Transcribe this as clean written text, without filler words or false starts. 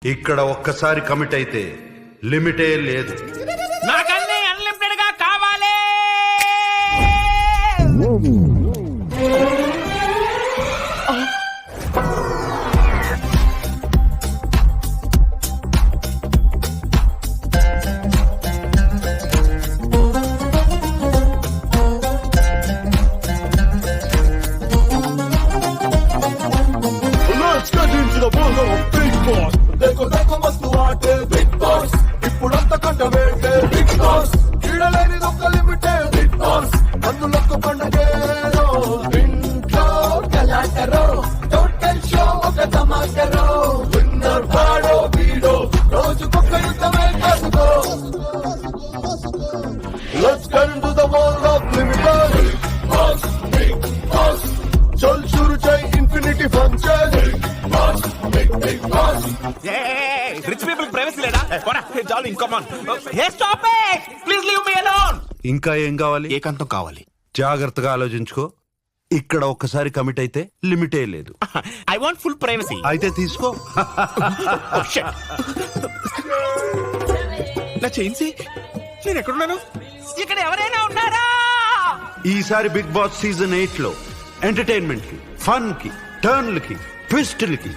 ఇక్కడ ఒక్కసారి కమిట్ అయితే లిమిటే లేదు. నాకన్నీ అన్లిమిటెడ్ గా కావాలి. Let's get into the world of Big Boss. देखो मस्तु आटे Big Boss. ఇప్పుడంతా కంట వేటే Big Boss. కీడలేని దొక్క లిమిటే Big Boss. అందులోకి పండగేరో ఇంట్లో గలాటరో టోటల్ షో ఒక ధమాకరో విన్నర్ వాడో వీడో రోజుకొక యుద్ధమే కాసుకో. Let's get into the world of limited Big Boss. Big Boss. चल शुरू चाहे infinity function Big Boss. Rich people privacy లేదా? Darling come on. Hey stop it, please leave me alone. ఇంకా ఏం కావాలి? ఏకాంతం కావాలి. జాగ్రత్తగా ఆలోచించుకో. ఇక్కడ ఒక్కసారి కమిట్ అయితే లిమిటే లేదు. I want full privacy. అయితే తీసుకో. నా చైన్సీ, నేను ఎక్కడున్నాను? ఇక్కడ ఎవరైనా ఉన్నారా? ఈసారి బిగ్ బాస్ సీజన్ 8 లో ఎంటర్టైన్మెంట్ కి, ఫన్ కి, టర్న్లకి, ట్విస్టులకి